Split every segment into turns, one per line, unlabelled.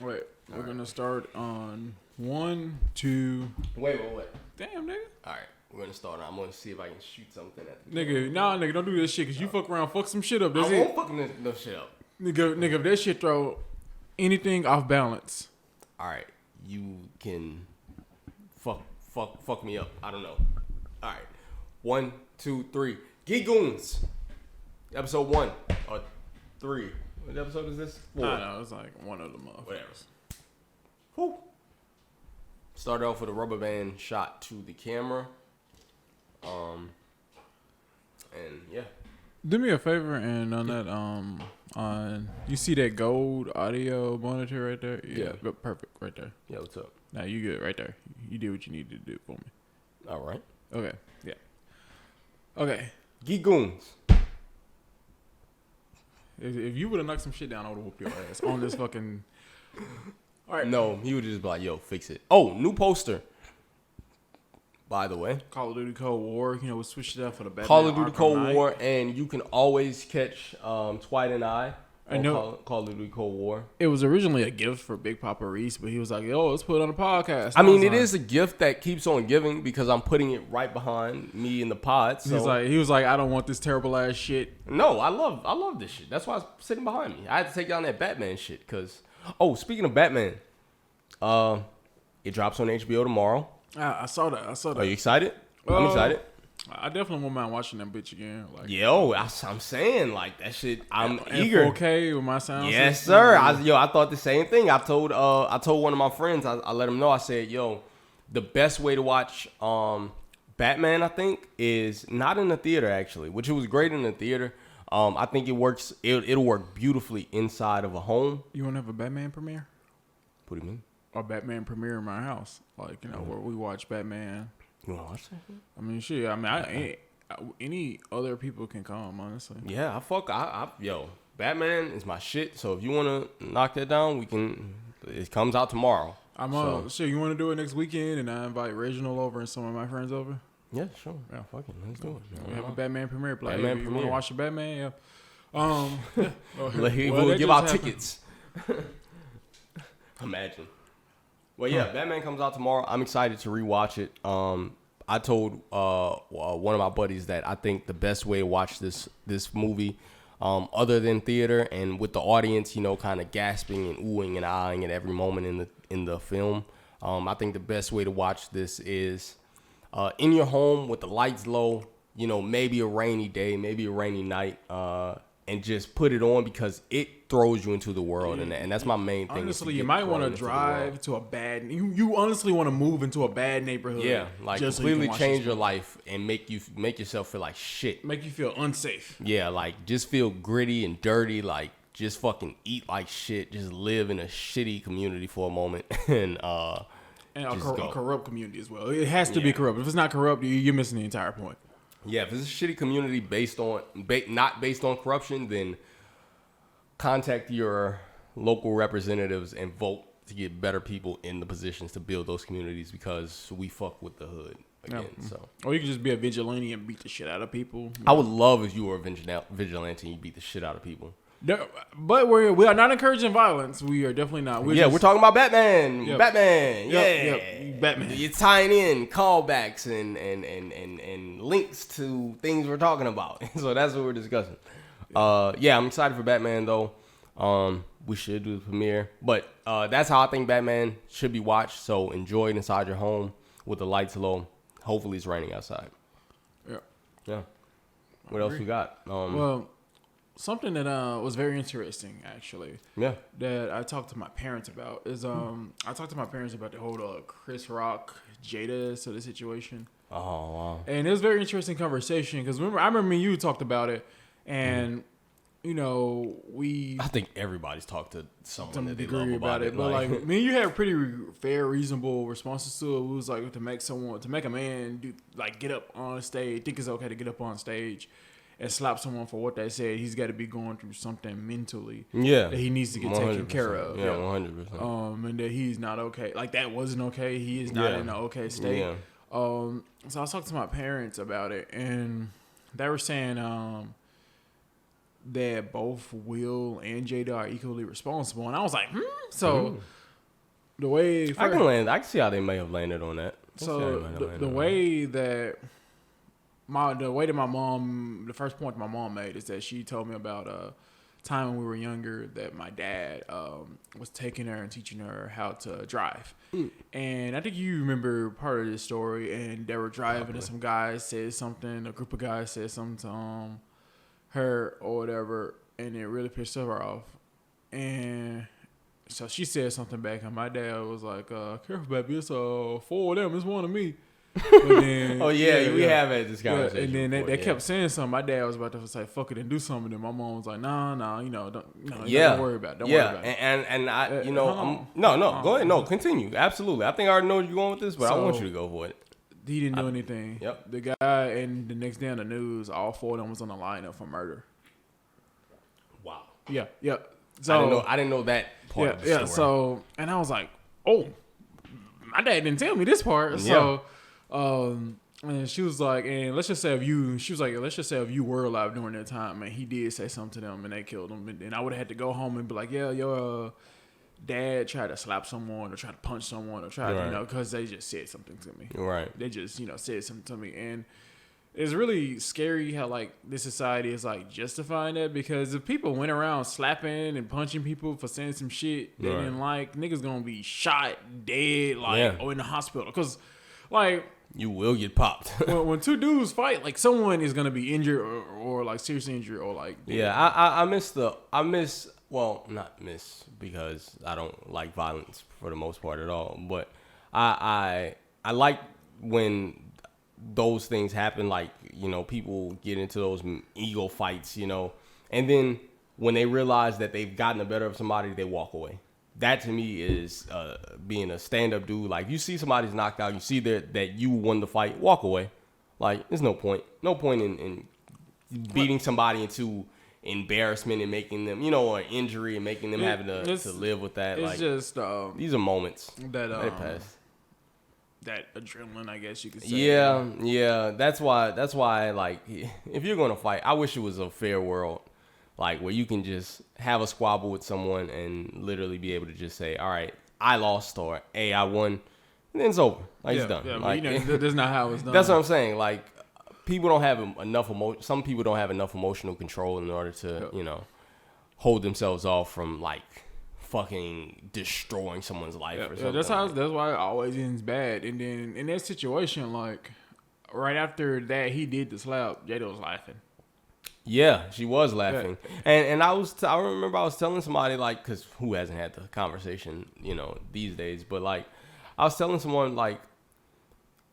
Wait, we're gonna start on 1, 2.
Wait.
Damn, nigga.
All right, we're gonna start. I'm gonna see if I can shoot something at the
Nigga, nah, nigga, don't do this shit, cause you fuck around, fuck some shit up. That's
I won't
it.
fucking no shit up.
Nigga, if that shit throw anything off balance.
All right, you can fuck me up. I don't know. All right, 1, 2, 3. Geek Goonz, episode 1 or 3. What episode is this? 4.
I know, it's like one of the motherfuckers.
Whatever. Whew. Started off with a rubber band shot to the camera. And yeah.
Do me a favor and on that on you see that gold audio monitor right there? Yeah. Perfect right there.
Yeah, what's up?
Nah, you good right there. You did what you needed to do for me.
All right.
Okay. Yeah. Okay.
Geek Goonz.
If you would have knocked some shit down, I would have whooped your ass on this fucking. All right.
No, he would just be like, yo, fix it. Oh, new poster. By the way.
Call of Duty Cold War. You know, we switched it up for the Batman
Call of Duty
Arkham
Cold
Knight.
War, and you can always catch Twilight and I
know.
Call of Duty Cold War.
It was originally a gift for BigPaPaReese, but he was like, yo, let's put it on a podcast.
I mean, it is a gift that keeps on giving because I'm putting it right behind me in the pod. So.
He was like, I don't want this terrible ass shit.
No, I love this shit. That's why it's sitting behind me. I had to take down that Batman shit because. Oh, speaking of Batman, it drops on HBO tomorrow.
I saw that.
Are you excited? I'm excited.
I definitely won't mind watching that bitch again. Like,
Yo, I'm saying like that shit. I'm
in
eager.
4K with my sound.
Yes,
system.
sir. I thought the same thing. I told one of my friends. I let him know. I said, yo, the best way to watch Batman, I think, is not in the theater actually, which it was great in the theater. I think it works. It'll work beautifully inside of a home.
You want to have a Batman premiere?
What do you mean?
Or Batman premiere in my house, like where we watch Batman.
You want to watch that?
I mean, shit. I mean, any other people can come, honestly.
Yeah, yo, Batman is my shit. So if you want to knock that down, we can. It comes out tomorrow.
Sure. You want to do it next weekend, and I invite Reginald over and some of my friends over.
Yeah, sure. Yeah, fuck it. Let's do it.
We have a Batman premiere. Play.
Batman
You
premiere.
want to watch the Batman? Yeah.
We'll give out tickets. Imagine. Well, yeah, Batman comes out tomorrow. I'm excited to rewatch it. I told one of my buddies that I think the best way to watch this movie, other than theater and with the audience, kind of gasping and oohing and ahhing at every moment in the film, I think the best way to watch this is in your home with the lights low. Maybe a rainy day, maybe a rainy night, and just put it on because it throws you into the world, and that's my main thing.
Honestly, you might want to drive to a bad. You honestly want to move into a bad neighborhood.
Yeah, like just completely change your life and make yourself feel like shit.
Make you feel unsafe.
Yeah, like just feel gritty and dirty. Like just fucking eat like shit. Just live in a shitty community for a moment and
a corrupt community as well. It has to be corrupt. If it's not corrupt, you're missing the entire point.
Yeah, if it's a shitty community not based on corruption, then contact your local representatives and vote to get better people in the positions to build those communities because we fuck with the hood again. Yeah. So,
or you can just be a vigilante and beat the shit out of people.
I would love if you were a vigilante and you beat the shit out of people.
But we are not encouraging violence. We are definitely not.
We're talking about Batman.
Yep.
Batman.
Yep. Batman.
You're tying in callbacks and links to things we're talking about. So that's what we're discussing. I'm excited for Batman though. We should do the premiere, but that's how I think Batman should be watched. So enjoy it inside your home with the lights low. Hopefully it's raining outside. Yeah. What else we got?
Something that was very interesting, actually.
Yeah.
That I talked to my parents about is I talked to my parents about the whole Chris Rock, Jada sort of situation.
Oh wow.
And it was a very interesting conversation because I remember me and you talked about it, and I
think everybody's talked to someone that they
degree
love about it.
But like me and you had pretty fair, reasonable responses to it. It was like to make a man do like get up on stage, think it's okay to get up on stage and slap someone for what they said. He's got to be going through something mentally.
Yeah.
That he needs to get taken care of.
Yeah, 100%.
And that he's not okay. Like that wasn't okay. He is not in an okay state.
Yeah.
So I was talking to my parents about it, and they were saying that both Will and Jada are equally responsible, and I was like, So the way
I can see how they may have landed on that.
So the way that my mom, the first point my mom made is that she told me about a time when we were younger that my dad was taking her and teaching her how to drive. And I think you remember part of this story, and they were driving and some guys said something, a group of guys said something to her or whatever, and it really pissed her off. And so she said something back, and my dad was like, careful, baby, it's 4 of them, it's one of me. But then,
we have had this conversation.
And then they kept saying something. My dad was about to say, fuck it and do something. And my mom was like, nah, don't worry about it. Don't worry about it.
And I, go ahead. No, continue. Absolutely. I think I already know where you're going with this, but I want you to go for it.
He didn't do anything.
Yep.
The guy, and the next day on the news, all 4 of them was on the lineup for murder.
Wow.
Yeah. So
I didn't know that part of the story.
So, and I was like, oh, my dad didn't tell me this part. So, and she was like, and let's just say if you were alive during that time, and he did say something to them and they killed him, and I would have had to go home and be like, yeah, your dad tried to slap someone or try to punch someone or try to, because they just said something to me.
Right.
They just, said something to me. And it's really scary how, like, this society is, like, justifying that, because if people went around slapping and punching people for saying some shit they didn't like, niggas gonna be shot, dead, or in the hospital. Because, like...
You will get popped.
when 2 dudes fight, like, someone is gonna be injured or like, seriously injured or, like... Dead.
Yeah, not miss because I don't like violence for the most part at all. But I like when those things happen, like, people get into those ego fights, and then when they realize that they've gotten the better of somebody, they walk away. That to me is being a stand-up dude. Like, you see somebody's knocked out, you see that you won the fight, walk away. Like, there's no point in beating somebody into embarrassment and making them, or injury and making them having to live with that.
It's
like,
just
these are moments
that
pass.
That adrenaline, I guess you could say.
Yeah. That's why, like, if you're gonna fight, I wish it was a fair world, like, where you can just have a squabble with someone and literally be able to just say, all right, I lost, or hey, I won, and then it's over. Like, it's done.
Yeah,
like,
that's not how it's done.
That's what I'm saying. Like, people don't have enough emotion. Some people don't have enough emotional control in order to, hold themselves off from, like, fucking destroying someone's life or something.
That's why it always ends bad. And then in that situation, like, right after that he did the slap, Jada was laughing.
Yeah, she was laughing. And I remember I was telling somebody, like, because who hasn't had the conversation, these days, but, like, I was telling someone, like,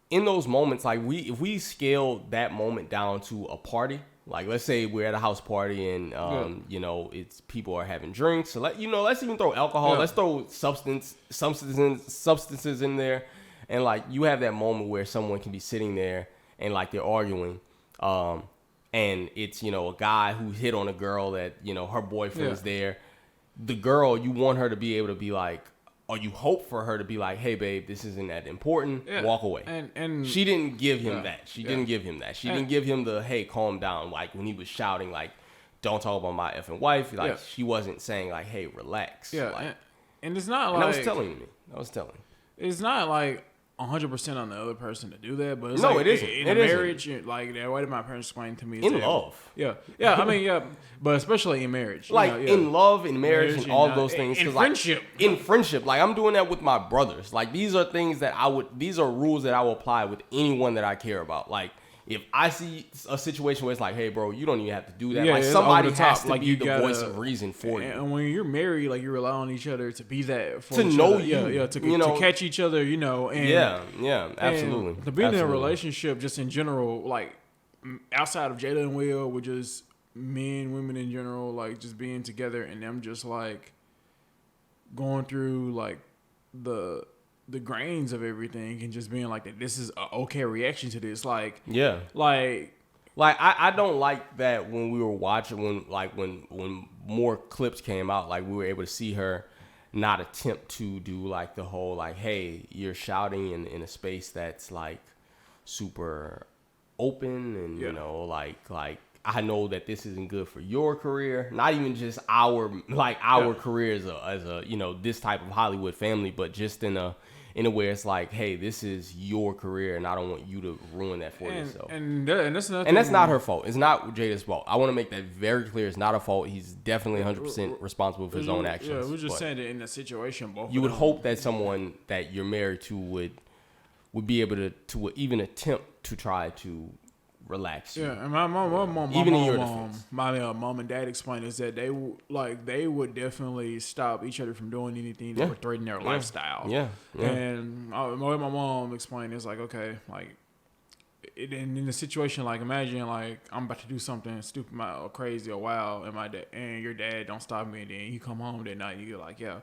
in those moments, like, if we scale that moment down to a party, like, let's say we're at a house party and it's people are having drinks. So let's even throw alcohol. Let's throw substances in there, and, like, you have that moment where someone can be sitting there and, like, they're arguing, and it's a guy who hit on a girl that her boyfriend is there. The girl, you want her to be able to be like, or you hope for her to be like, hey, babe, this isn't that important. Walk away. And she didn't give him that. She didn't give him that. She didn't give him the, hey, calm down. Like, when he was shouting, like, don't talk about my effing wife. Like, she wasn't saying, like, hey, relax.
Yeah.
Like,
and it's not like...
And I was telling me.
It's not like 100% on the other person to do that, but it's
no,
like,
it isn't.
In a marriage, like, the way my parents explained to me is
in love.
Yeah. I mean, but especially in marriage.
Like, in love, in marriage, and all those things.
In friendship.
Like, in friendship. Like, I'm doing that with my brothers. Like, these are things that these are rules that I will apply with anyone that I care about. Like, if I see a situation where it's like, hey, bro, you don't even have to do that. Like, somebody has to be the voice of reason for you.
And when you're married, like, you rely on each other to be that for
to
each
know
other.
you.
To catch each other, And,
absolutely.
And to be in a relationship, just in general, like, outside of Jada and Will, with just men, women in general, like, just being together and them just, like, going through, like, the grains of everything and just being like that. This is an okay reaction to this. Like, like
I don't like that when we were watching, when more clips came out, like, we were able to see her not attempt to do, like, the whole, like, hey, you're shouting in a space that's, like, super open and like I know that this isn't good for your career. Not even just our career as a you know, this type of Hollywood family, but just in a way it's like, hey, this is your career, and I don't want you to ruin that for yourself.
And that's nothing.
And that's not her fault. It's not Jada's fault. I want to make that very clear. It's not her fault. He's definitely 100% responsible for his own actions.
Yeah, we're just saying that in a situation, both
you would hope that someone that you're married to would be able to even attempt to try to relax you.
Yeah, and my mom,
even in your
my mom and dad explained is that they would definitely stop each other from doing anything that would threaten their lifestyle.
Yeah.
And my mom explained is like, okay, like, in a situation like, imagine like I'm about to do something stupid or crazy or wild, and your dad don't stop me, and then you come home that night and you're like, yeah.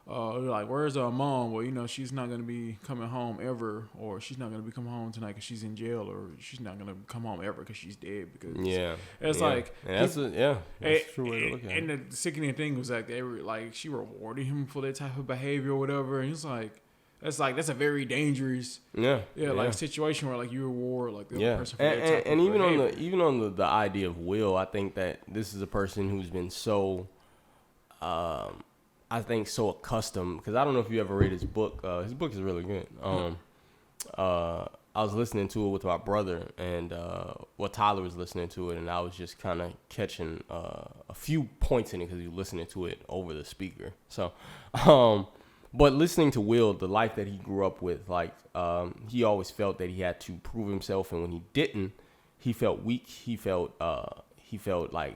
You're like, where's mom? Well, you know, she's not going to be coming home ever, or she's not going to be coming home tonight because she's in jail, or she's not going to come home ever because she's dead. Because it's like,
that's true way to look at it.
And the sickening thing was like, she rewarded him for that type of behavior or whatever. And it's like, that's a very dangerous, like situation where like you reward like the other person for that type
and
of
even
behavior.
even on the idea of Will, I think that this is a person who's been so, I think so accustomed, because I don't know if you ever read his book. His book is really good. I was listening to it with my brother, and Tyler was listening to it, and I was just kind of catching a few points in it because he was listening to it over the speaker. So, but listening to Will, the life that he grew up with, like he always felt that he had to prove himself, and when he didn't, he felt weak. He felt like,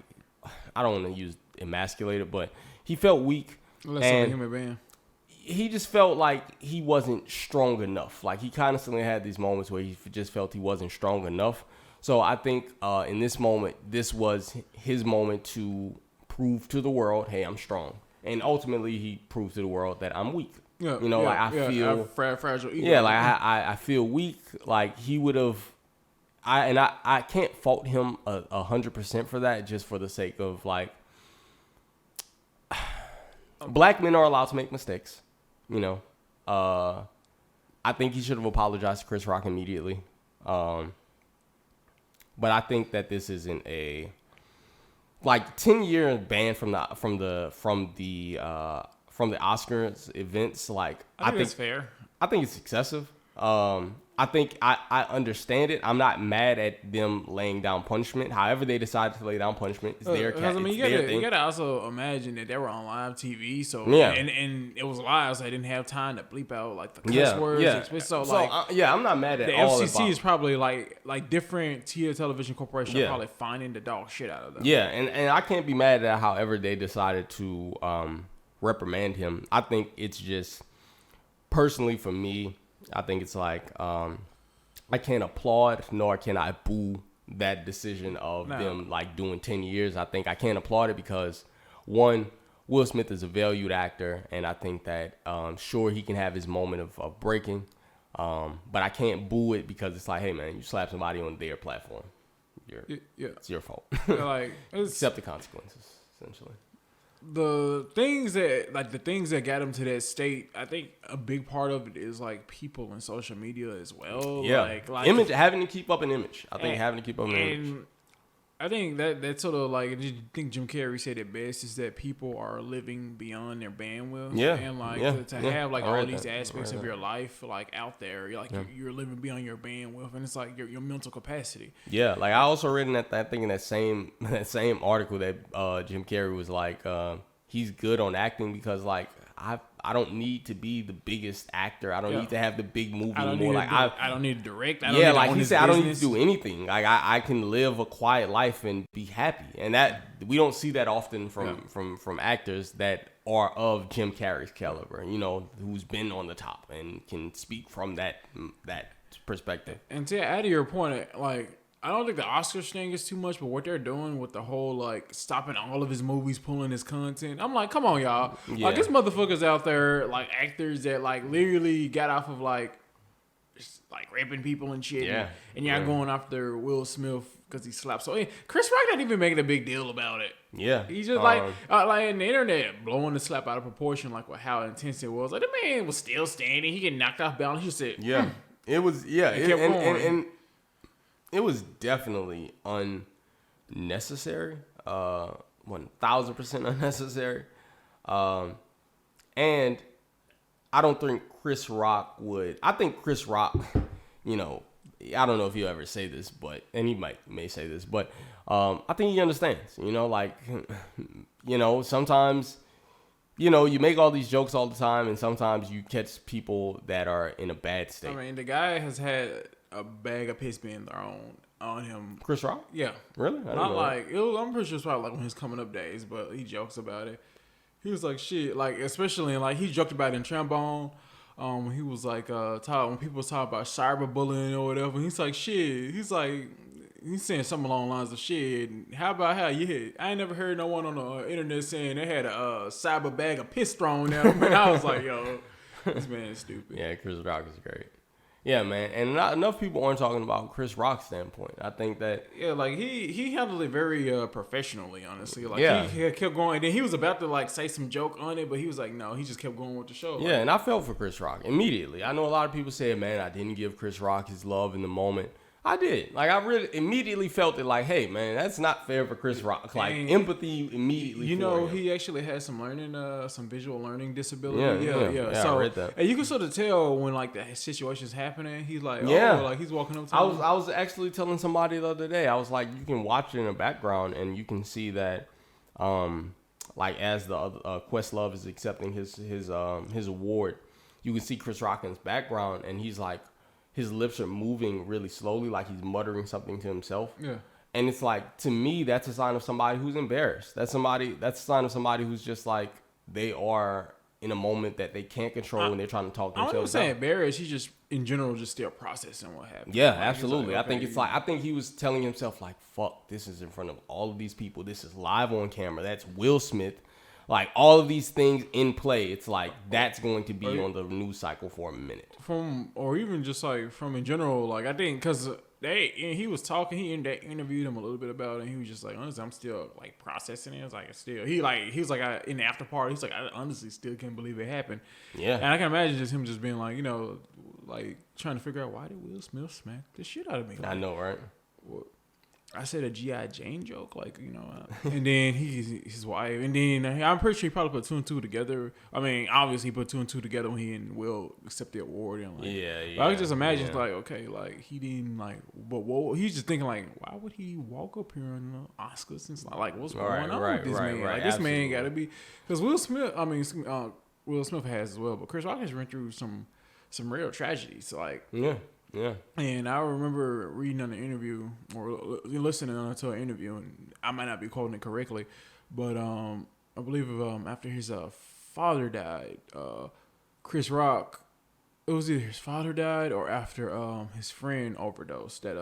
I don't want to use emasculated, but he felt weak.
Less of a human being.
He just felt like he wasn't strong enough. Like he constantly had these moments where he just felt he wasn't strong enough. So I think in this moment, this was his moment to prove to the world, hey, I'm strong. And ultimately, he proved to the world that I'm weak. Yeah, you know, like I feel
fragile. Ego.
Yeah, like I feel weak. Like he would have. I can't fault him 100% for that, just for the sake of like. Black men are allowed to make mistakes, you know. I think he should have apologized to Chris Rock immediately. But I think that this isn't a 10-year ban from the Oscars events. Like I think
it's fair.
I think it's excessive. I think I understand it. I'm not mad at them laying down punishment. However they decided to lay down punishment, it's their thing.
You gotta also imagine that they were on live TV, so and it was live, so they didn't have time to bleep out like the cuss words.
I'm not mad at
the
all.
The FCC is probably like different television corporations are probably finding the dog shit out of them.
Yeah, and I can't be mad at however they decided to reprimand him. I think it's just personally for me. I think it's like I can't applaud nor can I boo that decision of them like doing 10 years. I think I can't applaud it because, one, Will Smith is a valued actor, and I think that sure he can have his moment of breaking, but I can't boo it because it's like, hey man, you slap somebody on their platform, it's your fault. Accept the consequences, essentially.
The things that got him to that state, I think a big part of it is like people and social media as well.
Yeah, like image, having to keep up an image. I think having to keep up an image.
I think that sort of like, I think Jim Carrey said it best, is that people are living beyond their bandwidth. Yeah, and to have like all these aspects of your life like out there, you're living beyond your bandwidth, and it's like your mental capacity.
Yeah, like I also read in that thing in that same article that Jim Carrey was like he's good on acting because like I don't need to be the biggest actor. I don't need to have the big movie anymore.
I don't need to direct. I don't need
to do anything. Like I can live a quiet life and be happy. And that we don't see that often from actors that are of Jim Carrey's caliber. You know, who's been on the top and can speak from that perspective.
And to add to your point, like, I don't think the Oscars thing is too much, but what they're doing with the whole, like, stopping all of his movies, pulling his content, I'm like, come on, y'all. Yeah. Like, there's motherfuckers out there, like, actors that, like, literally got off of, like, just, like, raping people and shit.
Yeah.
And y'all going after Will Smith because he slapped. So, Chris Rock not even making a big deal about it.
Yeah.
He's just, like in the internet, blowing the slap out of proportion, like, with how intense it was. Like, the man was still standing. He getting knocked off balance. He just said,
It was,
and kept going.
It was definitely necessary. 1,000% unnecessary. And I don't think Chris Rock would. I think Chris Rock, you know, I don't know if he'll ever say this, and he may say this, but I think he understands. You know, like, you know, sometimes, you know, you make all these jokes all the time, and sometimes you catch people that are in a bad state.
I mean, the guy has had a bag of piss being thrown on him.
Chris Rock?
Yeah.
Really?
Not like, I'm pretty sure it's probably like on his coming up days, but he jokes about it. He was like, shit, like, especially, like, he joked about it in Trombone. When he was like, when people was talking about cyberbullying or whatever, he's like, shit. He's like, he's saying something along the lines of shit. How about how you hit? I ain't never heard no one on the internet saying they had a cyber bag of piss thrown at them. And I was like, yo, this man is stupid.
Yeah, Chris Rock is great. Yeah, man, and not enough people aren't talking about Chris Rock's standpoint. I think that
like he handled it very professionally, honestly. Like he kept going, and then he was about to like say some joke on it, but he was like, no, he just kept going with the show.
Yeah, and I felt for Chris Rock immediately. I know a lot of people say, man, I didn't give Chris Rock his love in the moment. I did. Like, I really immediately felt it like, hey, man, that's not fair for Chris Rock. Like, and empathy immediately.
You know, he actually has some visual learning disability. Yeah. So,
I read that.
And you can sort of tell when, like, the situation's happening. He's like, like, he's walking up to him.
I was actually telling somebody the other day, I was like, you can watch it in the background, and you can see that, like, as the Questlove is accepting his award, you can see Chris Rock in his background, and he's like, his lips are moving really slowly, like he's muttering something to himself.
Yeah.
And it's like, to me, that's a sign of somebody who's embarrassed. That's a sign of somebody who's just like, they are in a moment that they can't control and they're trying to talk themselves
I'm not saying embarrassed. He's just, in general, just still processing what happened.
Yeah,
like,
absolutely.
Like, okay,
I think he was telling himself like, fuck, this is in front of all of these people. This is live on camera. That's Will Smith. Like, all of these things in play, it's like, that's going to be on the news cycle for a minute.
Or even just, like, from in general, like, I think, because he was talking, he interviewed him a little bit about it, and he was just like, honestly, I'm still, like, processing it. It's like, he was like, in the after party, he's like, I honestly still can't believe it happened.
Yeah.
And I can imagine just him just being like, you know, like, trying to figure out, why did Will Smith smack the shit out of me? Like,
I know, right?
I said a G.I. Jane joke, like, you know, and then his wife, and then I'm pretty sure he probably put two and two together. I mean, obviously he put two and two together when he and Will accept the award, and like,
yeah.
I could just imagine, like, okay, like he didn't like, but he's just thinking like, why would he walk up here in the Oscars? It's like, what's going on with this man? Like, this man got to be, because Will Smith has as well, but Chris Rock has run through some real tragedies, like
Yeah.
And I remember reading on an interview or listening to an interview, and I might not be quoting it correctly, but I believe after his father died, Chris Rock, it was either his father died or after his friend overdosed. That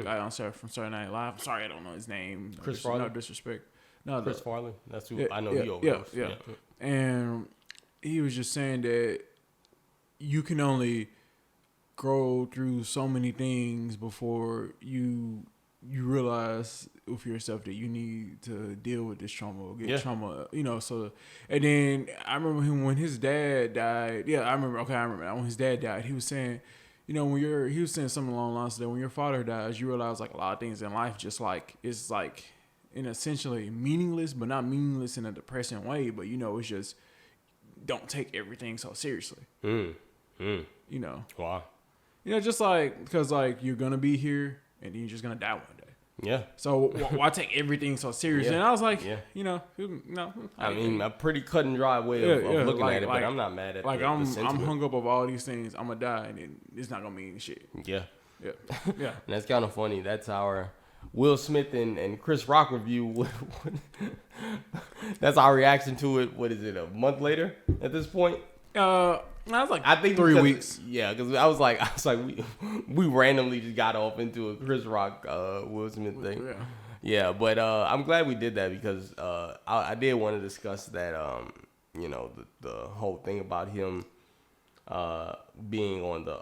guy on from Saturday Night Live. I'm sorry, I don't know his name.
Chris Farley.
No disrespect. No,
Chris Farley. That's who I know. He overdosed.
Yeah. And he was just saying that you can only grow through so many things before you realize with yourself that you need to deal with this trauma or get trauma, you know. So, and then I remember him when his dad died. Yeah, I remember that when his dad died, he was saying, you know, he was saying something along the lines that when your father dies, you realize like a lot of things in life just like it's like in essentially meaningless, but not meaningless in a depressing way. But you know, it's just don't take everything so seriously. You know.
Wow.
You know, just like, because, like, you're going to be here and then you're just going to die one day.
Yeah.
So, why take everything so serious? And I was like, you know, no.
I mean, a pretty cut and dry way of looking at it, but I'm not mad at it. Like,
I'm hung up over all these things. I'm going to die and it's not going to mean shit.
Yeah.
And
that's kind of funny. That's our Will Smith and Chris Rock review. That's our reaction to it. What is it, a month later at this point?
I was like,
I think
3 weeks.
Yeah, because I was like, we randomly just got off into a Chris Rock, Will Smith thing. Yeah, but I'm glad we did that because I did want to discuss that, you know, the whole thing about him being on the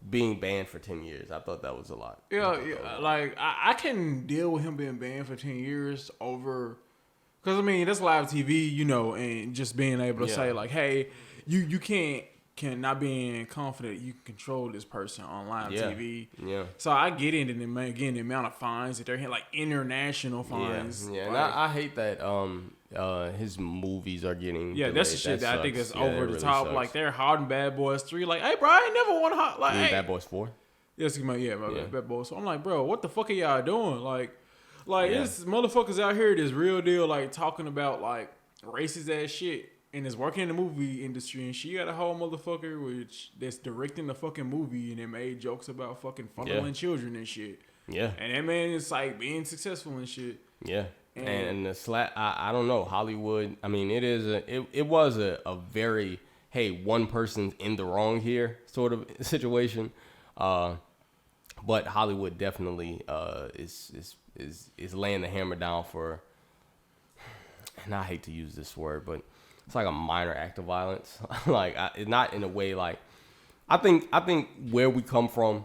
being banned for 10 years. I thought that was a lot.
Yeah. Like I can deal with him being banned for 10 years over. Because, I mean, that's live TV, you know, and just being able to say, like, hey, you can't not being confident you can control this person on live TV.
Yeah.
So I get it, and again, the amount of fines that they're hitting, like international fines.
Yeah.
Like,
And I hate that his movies are getting delayed.
That's the shit that I think is over the
really
top.
sucks.
Like they're hard in Bad Boys 3. Like, hey, bro, I ain't never want to hot. Like, hey.
Bad Boys 4.
Yes, my Bad Boys. So I'm like, bro, what the fuck are y'all doing? Like it's motherfuckers out here that's real deal, like talking about like racist ass shit. And is working in the movie industry, and she got a whole motherfucker that's directing the fucking movie, and they made jokes about fucking funneling children and shit. Yeah. And that man is like being successful and shit.
Yeah. And the slap, I don't know, Hollywood. I mean, it was a very, hey, one person's in the wrong here sort of situation. But Hollywood definitely is laying the hammer down for, and I hate to use this word, but it's like a minor act of violence. Like it's not in a way like I think where we come from,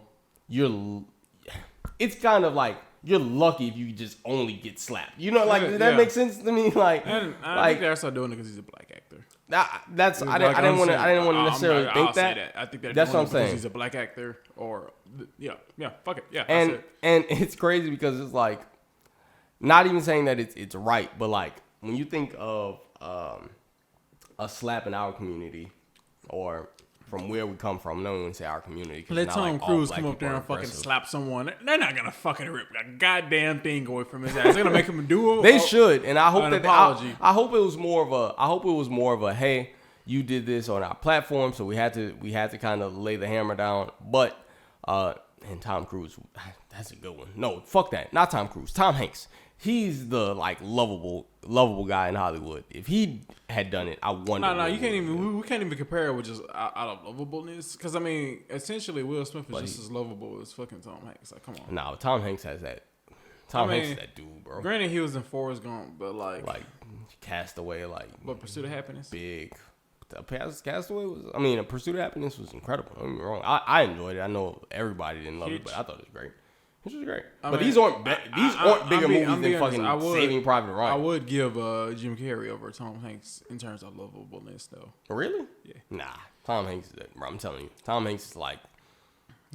it's kind of like you're lucky if you just only get slapped. You know, like does that make sense to me? Like,
and I think they're still doing it because he's a black actor.
I didn't want to necessarily think that.
I think
that's what I'm saying.
He's a black actor, or fuck it, yeah.
And it's crazy because it's like not even saying that it's right, but like when you think of a slap in our community, or from where we come from. No one say our community.
Let Tom Cruise come up there and fucking slap someone. They're not gonna fucking rip a goddamn thing away from his ass. They're gonna make him do it.
They should, and I hope
an
that
apology.
I hope it was more of a hey, you did this on our platform, so we had to kind of lay the hammer down. But and Tom Cruise, that's a good one. No, fuck that, not Tom Cruise. Tom Hanks. He's the like lovable guy in Hollywood. If he had done it, I wonder.
No, you can't even. We can't even compare it with just out of lovableness. Because I mean, essentially, Will Smith is just as lovable as fucking Tom Hanks. Like, come on.
No, Tom Hanks has that. Hanks is that dude, bro.
Granted, he was in Forrest Gump, but like
Castaway, like.
But Pursuit of Happiness.
Big. Castaway was. I mean, Pursuit of Happiness was incredible. Don't get me wrong. I enjoyed it. I know everybody didn't love it, but I thought it was great. Which is great. But these aren't bigger movies than fucking Saving Private Ryan.
I would give Jim Carrey over Tom Hanks in terms of lovableness, though.
Really?
Yeah.
Nah. Tom Hanks is that, bro. I'm telling you. Tom Hanks is like...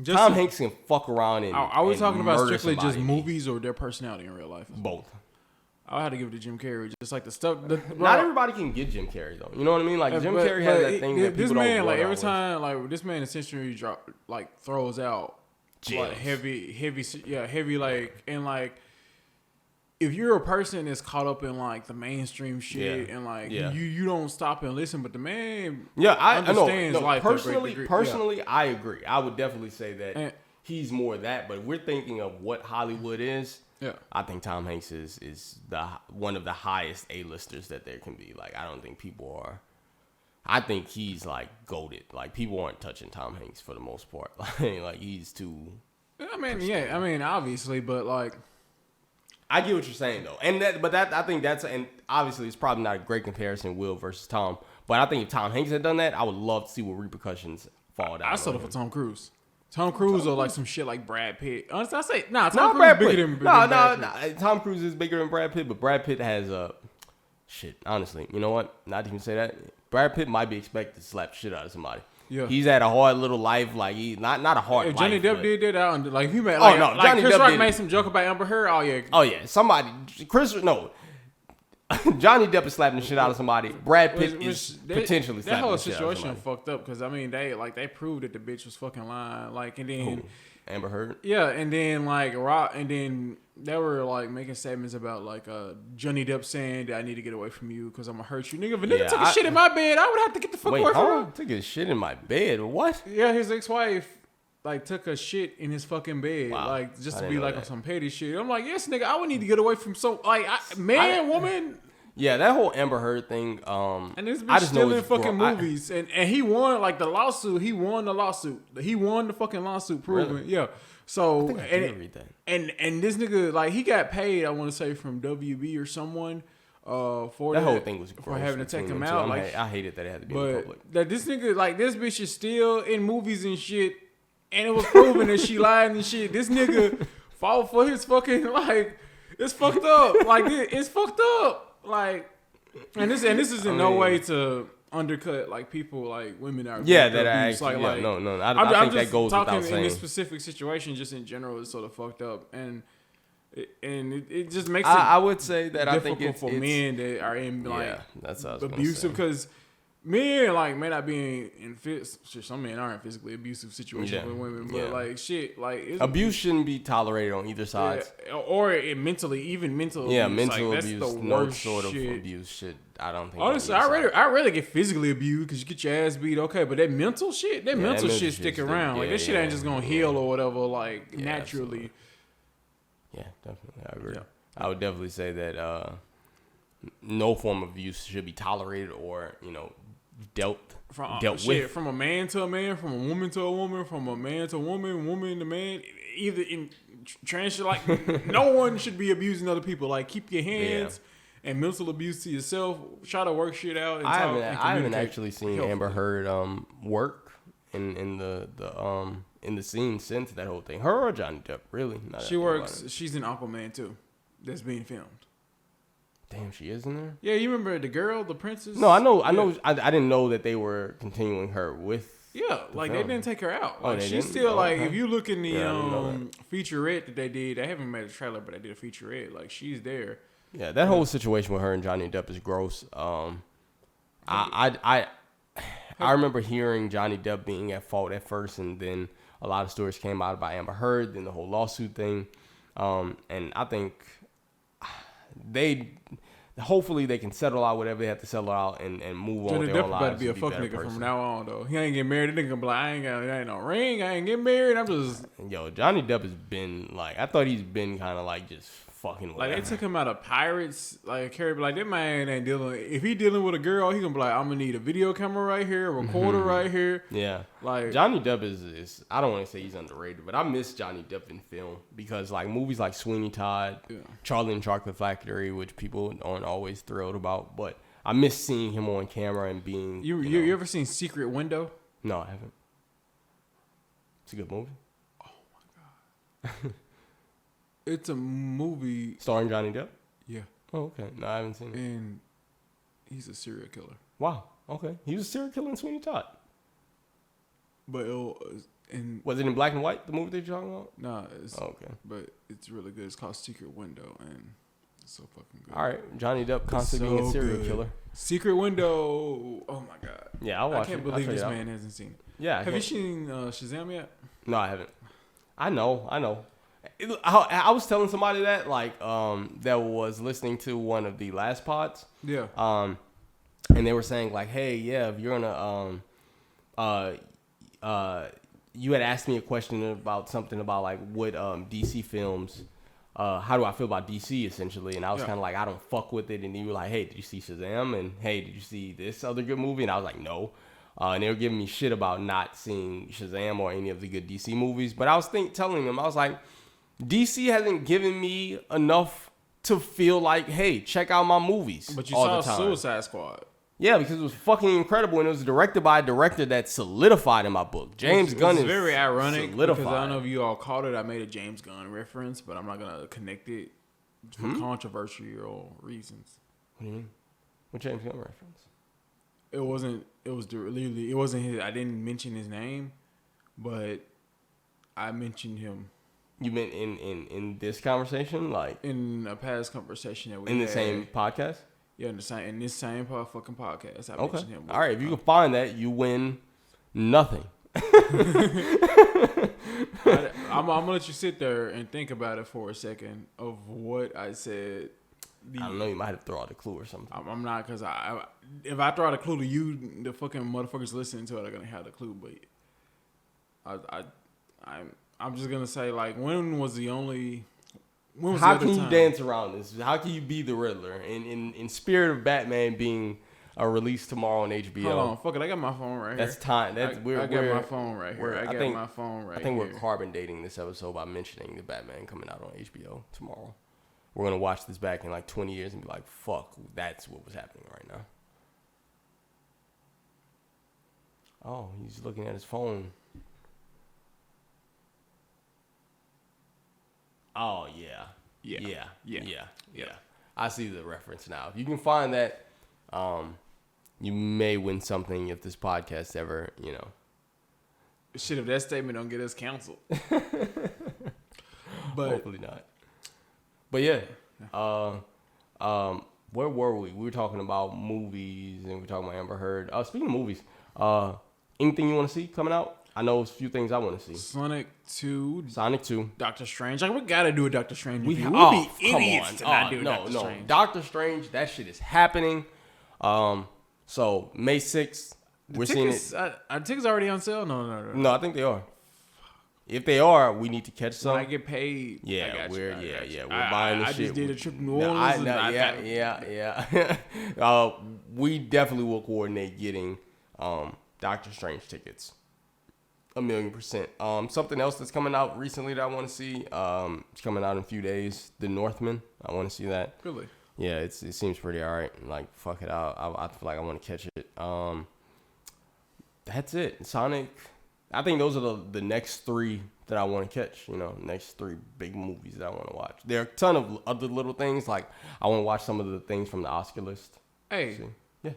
Tom Hanks can fuck around and
are we talking about strictly just
somebody.
Movies or their personality in real life?
Both.
I had to give it to Jim Carrey. Just like the stuff...
Not everybody can get Jim Carrey, though. You know what I mean? Like, Jim Carrey has that thing that people don't
like, every time... Like, this man essentially throws out... Like heavy, like, and like, if you're a person that's caught up in like the mainstream shit and like you don't stop and listen, but the man understands life.
Personally, I agree. I would definitely say that he's more that, but we're thinking of what Hollywood is. Yeah, I think Tom Hanks is one of the highest A-listers that there can be. Like, I don't think people are. I think he's like goated. Like, people aren't touching Tom Hanks for the most part. Like he's too.
I mean, obviously, but like,
I get what you're saying though, I think that's, and obviously it's probably not a great comparison, Will versus Tom. But I think if Tom Hanks had done that, I would love to see what repercussions fall down.
I settled for Tom Cruise. Tom Cruise or like some shit like Brad Pitt. Honestly, I say Tom Cruise is bigger than Brad Pitt.
Tom Cruise is bigger than Brad Pitt, but Brad Pitt has shit. Honestly, you know what? Not to even say that. Brad Pitt might be expected to slap shit out of somebody. Yeah. He's had a hard little life, like he not a hard life.
Johnny Depp did that, like he made. Like, Johnny Chris Depp Rock made some joke about Amber Heard. Oh yeah,
somebody. Johnny Depp is slapping the shit out of somebody. Brad Pitt is potentially slapping the shit out of somebody. That whole situation
fucked up because I mean they proved that the bitch was fucking lying. Like, and then
Amber Heard.
Yeah, and then like Rock, and then they were like making statements about like Johnny Depp saying that I need to get away from you because I'm gonna hurt you, nigga. If a nigga took a shit in my bed, I would have to get the fuck away from him.
Took a shit in my bed? What?
Yeah, his ex-wife like took a shit in his fucking bed, like just to be like on some petty shit. I'm like, yes, nigga, I would need to get away from woman.
Yeah, that whole Amber Heard thing.
And this bitch still in fucking movies, and he won like the lawsuit. He won the lawsuit. He won the fucking lawsuit, proving yeah. So
I did read that.
And this nigga like he got paid. I want to say from WB or someone. For
that whole thing was
for having to take him out.
Like, I hated that it had to be in public.
That this nigga like this bitch is still in movies and shit, and it was proven that she lied and shit. This nigga fought for his fucking like it's fucked up. Like it's fucked up. Like, and this is in no way to undercut like people like women are.
Yeah, that
abuse.
actually.
Like,
no. I think that goes without saying.
In this specific situation, just in general, is sort of fucked up, and it just makes
I would say that I think
it's for men that are in like
that's
abusive because. Men like may not be some men are in physically abusive situations with women, but like shit, like
abuse shouldn't be tolerated on either side,
or even mental abuse.
Mental
like,
abuse,
that's the
no
worst
sort of
shit.
abuse shit. I don't think.
Honestly, I rather get physically abused because you get your ass beat, okay, but that mental shit, mental shit stick around. Like that shit ain't just gonna heal or whatever, like naturally.
Absolutely. Yeah, definitely, I agree. Yeah. I would definitely say that no form of abuse should be tolerated or dealt with.
From a man to a man, from a woman to a woman, from a man to a woman, woman to man. Either in trans shit, like no one should be abusing other people. Like keep your hands and mental abuse to yourself. Try to work shit out. And
I haven't actually seen Amber Heard work in the scene since that whole thing. Her or Johnny Depp, really?
She works. She's in Aquaman too. That's being filmed.
Damn, she is in there?
Yeah, you remember the girl, the princess?
No, I know. I didn't know that they were continuing her with.
Yeah, like
film.
they didn't take her out. Like, she's
didn't?
still like, if you look in the featurette that they did, they haven't made a trailer, but they did a featurette. Like she's there.
Yeah, that whole situation with her and Johnny Depp is gross. I remember hearing Johnny Depp being at fault at first, and then a lot of stories came out about Amber Heard, then the whole lawsuit thing, and I think hopefully they can settle out whatever they have to settle out and move on with their own lives.
Better be a fuck nigga from now on though. He ain't get married. The nigga gonna be like, I ain't no ring. I ain't get married. I'm just
Johnny Depp has been like, I thought he's been kind of like just fucking whatever.
Like they took him out of Pirates, like Caribbean. Like that man ain't dealing. If he dealing with a girl, he gonna be like, I'm gonna need a video camera right here, a recorder right here.
Yeah,
like
Johnny Depp is I don't want to say he's underrated, but I miss Johnny Depp in film because like movies like Sweeney Todd, Charlie and Chocolate Factory, which people aren't always thrilled about, but I miss seeing him on camera and being.
You ever seen Secret Window?
No, I haven't. It's a good movie.
Oh my god. It's a movie
starring Johnny Depp?
Yeah.
Oh, okay. No, I haven't seen it.
And he's a serial killer.
Wow. Okay. He was a serial killer in Sweeney Todd.
But
was it in black and white, the movie that you're talking about?
Nah.
Okay.
But it's really good. It's called Secret Window, and it's so fucking good.
All right. Johnny Depp constantly being a serial killer.
Secret Window. Oh, my God.
Yeah, I'll watch it.
I can't believe this man hasn't seen it.
Yeah.
Have you seen Shazam yet?
No, I haven't. I know. I was telling somebody that that was listening to one of the last pods.
Yeah.
And they were saying like, hey, yeah, if you're gonna you had asked me a question about something about like what DC films, how do I feel about DC essentially, and I was kind of like, I don't fuck with it, and you were like, hey, did you see Shazam? And hey, did you see this other good movie? And I was like, no. And they were giving me shit about not seeing Shazam or any of the good DC movies, but I was telling them, I was like, DC hasn't given me enough to feel like, hey, check out my movies.
But you saw Suicide Squad.
Yeah, because it was fucking incredible, and it was directed by a director that solidified in my book. James Gunn is
very ironic
solidified.
Because I don't know if you all caught it. I made a James Gunn reference, but I'm not gonna connect it for controversial reasons.
What do you mean? What James Gunn reference?
It wasn't. It was literally. It wasn't his. I didn't mention his name, but I mentioned him.
You meant in this conversation, like
in a past conversation that we
in
had.
the same podcast?
Yeah, in this same fucking podcast. I mentioned him.
All right, if you can find that, you win nothing.
I'm gonna let you sit there and think about it for a second of what I said.
I don't know. You might have to throw out a clue or something.
I'm not, because if I throw out a clue to you, the fucking motherfuckers listening to it are gonna have the clue. But I'm just gonna say, like, when was the
how can you dance around this? How can you be the Riddler in spirit of Batman being released tomorrow on HBO?
Hold on, fuck it, I got my phone right here.
That's time. I got
my phone right here. I got my phone right here.
I think we're carbon dating this episode by mentioning the Batman coming out on HBO tomorrow. We're gonna watch this back in like 20 years and be like, fuck, that's what was happening right now. Oh, he's looking at his phone. Oh, yeah. I see the reference now. If you can find that, you may win something if this podcast ever,
Shit, if that statement don't get us canceled. But
hopefully not. But yeah, where were we? We were talking about movies, and we were talking about Amber Heard. Speaking of movies, anything you want to see coming out? I know a few things I want to see.
Sonic 2. Doctor Strange. Like, we gotta do a Doctor Strange. We'd be idiots to not do Doctor Strange.
Doctor Strange, that shit is happening. So May 6th, we're seeing it.
Are tickets already on sale? No.
No, I think they are. If they are, we need to catch some.
When I get paid.
Yeah, we're buying the shit.
I just did a trip to New Orleans.
Yeah. We definitely will coordinate getting Doctor Strange tickets. 1,000,000%. Something else that's coming out recently that I want to see. It's coming out in a few days. The Northman. I want to see that.
Really?
Yeah, it seems pretty alright. Like, fuck it out. I feel like I want to catch it. That's it. Sonic. I think those are the next 3 that I want to catch. Next 3 big movies that I want to watch. There are a ton of other little things. Like, I want to watch some of the things from the Oscar list.
Hey.
Yeah.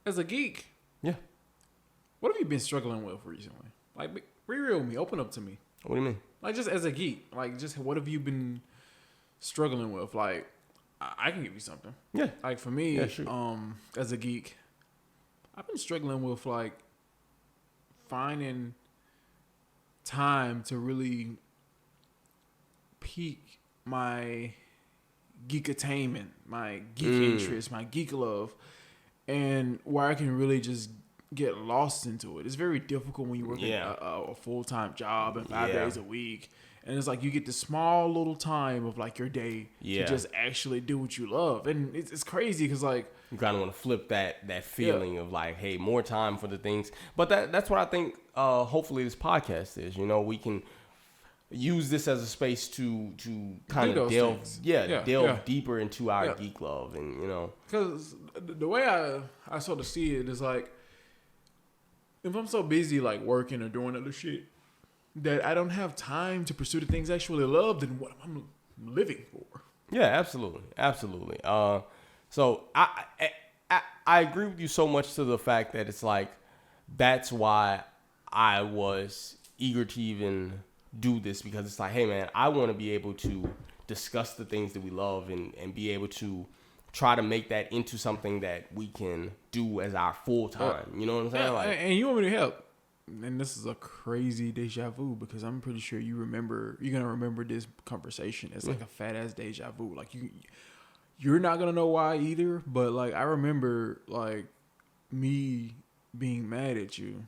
As a geek.
Yeah.
What have you been struggling with recently? Like, be real with me. Open up to me.
What do you mean?
Like, just as a geek. Like, just what have you been struggling with? Like, I can give you something.
Yeah.
Like, for me,
sure.
as a geek, I've been struggling with, like, finding time to really peak my geek attainment, my geek interest, my geek love, and where I can really just get lost into it. It's very difficult when you work a full-time job and 5 days a week, and it's like you get this small little time of like your day to just actually do what you love, and it's crazy because like
you kind of want to flip that feeling of like, hey, more time for the things. But that's what I think. Hopefully, this podcast is. We can use this as a space to kind of delve deeper into our geek love, and
because the way I sort of see it is like, if I'm so busy like working or doing other shit that I don't have time to pursue the things I actually love, then what am I living for?
Yeah, absolutely. So I agree with you so much to the fact that it's like that's why I was eager to even do this, because it's like, hey man, I want to be able to discuss the things that we love and be able to try to make that into something that we can do as our full time. You know what I'm saying? Like,
and you want me to help. And this is a crazy deja vu because I'm pretty sure you're gonna remember this conversation as like a fat ass deja vu. Like you're not gonna know why either, but like I remember like me being mad at you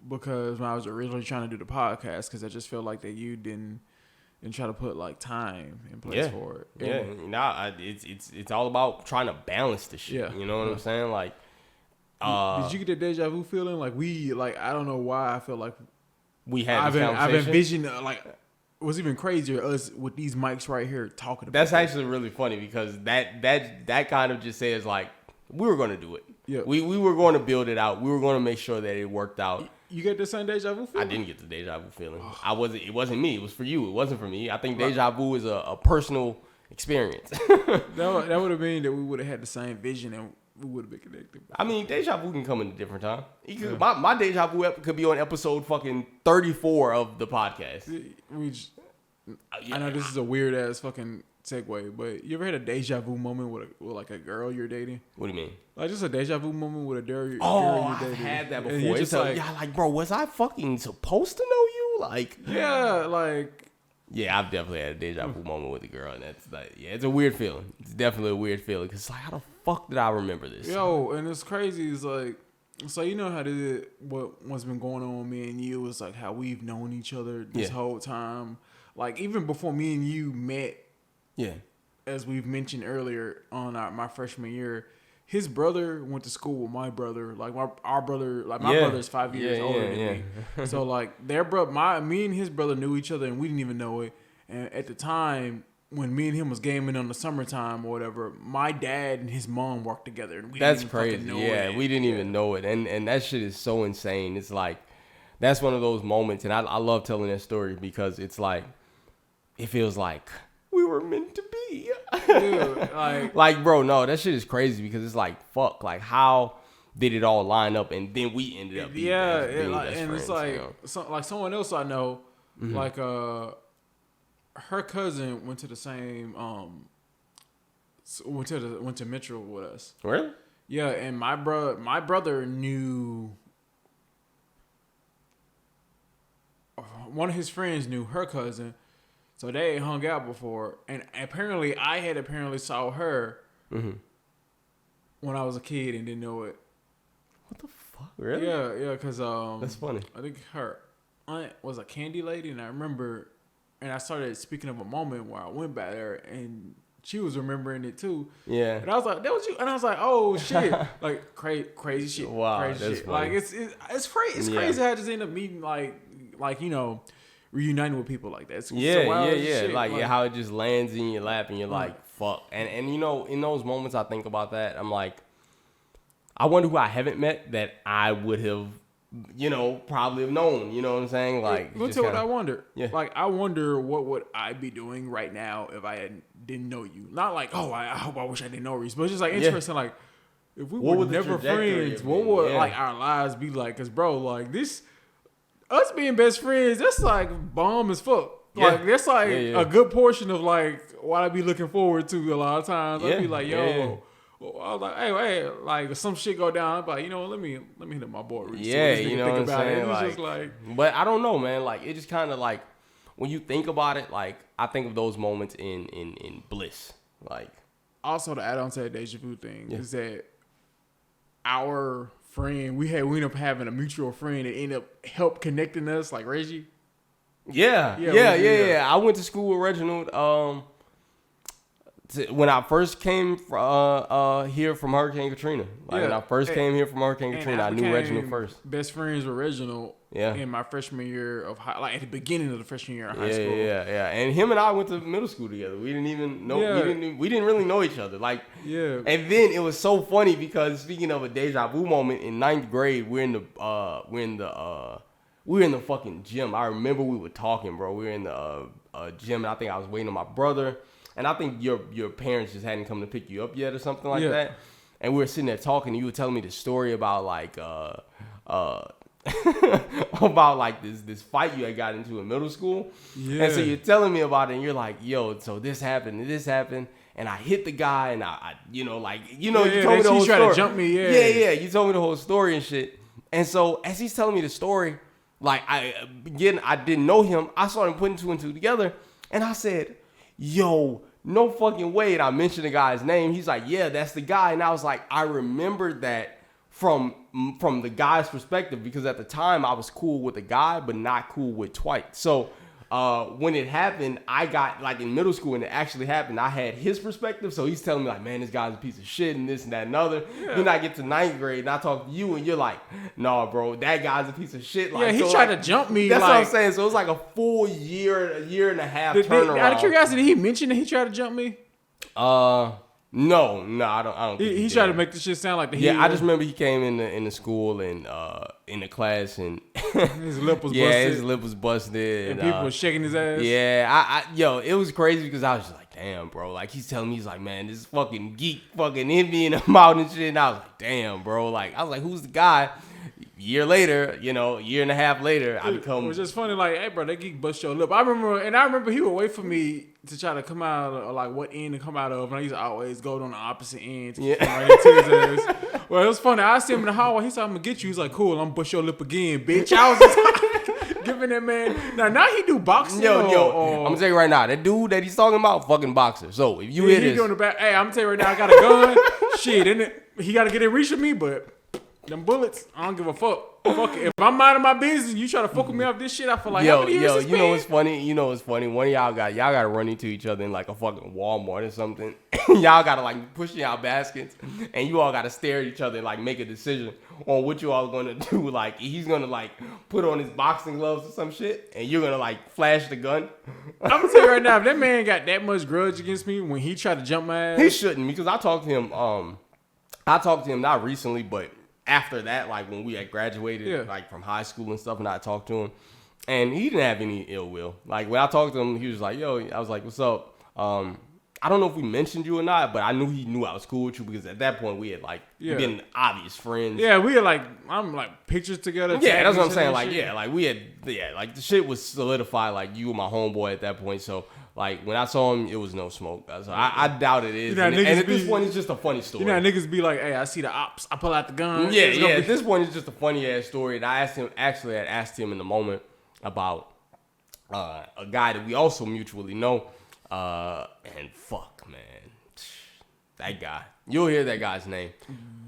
because when I was originally trying to do the podcast, because I just felt like that you didn't try to put like time in place for it.
It's all about trying to balance the shit. Yeah. You know what I'm saying? Like,
did you get the deja vu feeling? Like I don't know why I feel like
we had this conversation.
I've envisioned like what's even crazier, us with these mics right here talking about.
That's actually really funny because that kind of just says like we were going to do it. Yeah. We were going to build it out. We were going to make sure that it worked out.
You get the same deja vu feeling?
I didn't get the deja vu feeling. It wasn't me. It was for you. It wasn't for me. I think deja vu is a personal experience.
that would have been that we would have had the same vision and we would have been connected.
I mean, deja vu can come in a different time. My deja vu could be on episode fucking 34 of the podcast.
I know this is a weird ass fucking segue, but you ever had a deja vu moment with like a girl you're dating?
What do you mean?
Like just a deja vu moment with a girl you're
dating. I've had that before. It's like, bro, was I fucking supposed to know you? Like, yeah, I've definitely had a deja vu moment with a girl, and that's like, it's a weird feeling. It's definitely a weird feeling because it's like, how the fuck did I remember this?
Yo, and it's crazy. It's like, so you know how what's been going on with me and you is like how we've known each other this whole time. Like even before me and you met.
Yeah.
As we've mentioned earlier on my freshman year, his brother went to school with my brother. Like our brother, like my brother's 5 years older than me. So like me and his brother knew each other and we didn't even know it. And at the time when me and him was gaming on the summertime or whatever, my dad and his mom worked together. And we
That's
didn't
crazy.
Even know
it. We didn't even know it. And that shit is so insane. It's like, that's one of those moments. And I love telling that story because it's like, it feels like we were meant to be.
Dude,
like, bro, no, that shit is crazy because it's like, fuck, like how did it all line up, and then we ended up being best
and
friends,
it's like
you know?
like someone else I know, like her cousin went to the same went to Mitchell with us.
Really?
Yeah, and my brother knew one of his friends knew her cousin, so they had hung out before, and apparently I had saw her when I was a kid and didn't know it.
What the fuck? Really?
Yeah, because
that's funny.
I think her aunt was a candy lady, and I remember, and I started speaking of a moment where I went back there and she was remembering it too.
Yeah.
And I was like, that was you. And I was like, oh shit. Like crazy shit.
Wow.
Crazy
that's
shit.
funny.
Like it's crazy. It's crazy how I just end up meeting like, you know, reuniting with people like that. It's
yeah.
Shit.
Like how it just lands in your lap and you're like, fuck. And you know, in those moments I think about that, I'm like, I wonder who I haven't met that I would have, you know, probably have known. You know what I'm saying? Like,
let's tell what I wonder.
Yeah.
Like, I wonder what would I be doing right now if I didn't know you. Not like, oh, I hope I wish I didn't know Reese, but it's just like interesting. Like, if we were never friends, what would like our lives be like? Because bro, like this, us being best friends, that's like bomb as fuck. Like that's like a good portion of like what I be looking forward to a lot of times. I'd be like, yo. Well, I was like, hey, like some shit go down. I'm like, you know, let me hit up my boy. Reese,
you know what I'm saying?
It.
Like,
just like,
but I don't know, man. Like, it just kind of like when you think about it, like I think of those moments in bliss. Like,
also to add on to that deja vu thing is that our friend we ended up having a mutual friend that ended up help connecting us, like Reggie.
Yeah. I went to school with Reginald. When I first came here from Hurricane Katrina, when I first came here from Hurricane Katrina, I knew Reginald first.
Best friends with Reginald. In my freshman year of like at the beginning of the freshman year of high school.
Yeah. And him and I went to middle school together. We didn't even know. We didn't really know each other. Like, and then it was so funny because speaking of a deja vu moment, in 9th grade, we're in the fucking gym. I remember we were talking, bro. We were in the gym, and I think I was waiting on my brother. And I think your parents just hadn't come to pick you up yet or something like that. And we were sitting there talking, and you were telling me the story about like about like this fight you had got into in middle school. Yeah. And so you're telling me about it, and you're like, yo, so this happened, and I hit the guy, and I you told me the whole story.
Tried to jump me,
you told me the whole story and shit. And so as he's telling me the story, like I didn't know him. I started putting two and two together, and I said, yo, no fucking way. And I mentioned the guy's name. He's like, yeah, that's the guy. And I was like, I remembered that from the guy's perspective, because at the time I was cool with the guy, but not cool with Dwight. So when it happened, I got like in middle school, and it actually happened, I had his perspective. So he's telling me like, man, this guy's a piece of shit and this and that and other. Then I get to 9th grade and I talk to you, and you're like, nah, bro, that guy's a piece of shit. Like,
he tried to jump me.
That's what I'm saying. So it was like a full year and a half turnaround.
Out of curiosity, did he mention that he tried to jump me?
No, I don't.
He tried to make this shit sound like the hero.
I just remember he came in the school and in the class, and
his lip was busted.
His lip was busted,
and people were shaking his ass.
It was crazy because I was just like, damn, bro. Like he's telling me, he's like, man, this fucking geek fucking envying him out and shit. And I was like, damn, bro. Like I was like, who's the guy? Year later, year and a half later, I become.
It was just funny, like, hey, bro, that geek bust your lip. I remember he would wait for me to try to come out, or like what end to come out of, and I used to always go on the opposite end to right into his ass. Well, it was funny. I see him in the hallway. He said, "I'm gonna get you." He's like, "Cool, I'm gonna bust your lip again, bitch." I was just giving that man. Now he do boxing.
Yo, I'm gonna tell you right now, that dude that he's talking about, fucking boxer. So if you hear this,
doing the back. Hey, I'm gonna tell you right now, I got a gun. Shit, and he got to get in reach of me, but. Them bullets, I don't give a fuck. Fuck it. If I'm minding my business, you try to fuck with me off this shit, I feel like how many years this
you know what's funny? One of y'all gotta run into each other in like a fucking Walmart or something. Y'all gotta like push y'all baskets, and you all gotta stare at each other and like make a decision on what you all gonna do. Like he's gonna like put on his boxing gloves or some shit, and you're gonna like flash the gun.
I'm gonna tell you right now, if that man got that much grudge against me when he tried to jump my ass,
he shouldn't, because I talked to him. I talked to him not recently, but after that, like when we had graduated, like from high school and stuff, and I talked to him, and he didn't have any ill will. Like when I talked to him, he was like, "Yo," I was like, "What's up?" I don't know if we mentioned you or not, but I knew he knew I was cool with you because at that point we had like been obvious friends.
Yeah, we had I'm like pictures together.
Yeah, that's what I'm saying. Like, like we had, like the shit was solidified. Like you were my homeboy at that point. So like when I saw him, it was no smoke. So I doubt it is. And at this point, it's just a funny story.
You know, niggas be like, "Hey, I see the ops. I pull out the gun."
Yeah. At this point, it's just a funny ass story. And I asked him in the moment about a guy that we also mutually know. And fuck, man, that guy. You'll hear that guy's name.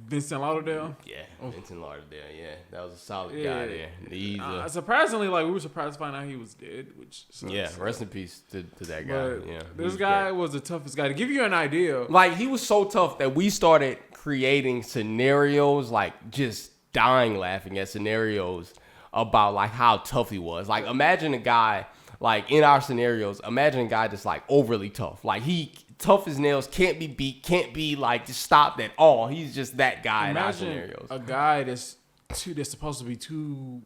Vincent Lauderdale?
Yeah, Vincent Lauderdale, yeah. That was a solid guy there.
Surprisingly, we were surprised to find out he was dead, which sucks.
Yeah, rest in peace to that guy.
But
yeah,
this guy was the toughest guy. To give you an idea.
Like, he was so tough that we started creating scenarios, like, just dying laughing at scenarios about, like, how tough he was. Like, imagine a guy, like, in our scenarios, imagine a guy that's, like, overly tough. Like, he... tough as nails, can't be beat, can't be like just stopped at all. He's just that guy in our scenarios.
A guy that's supposed to be 2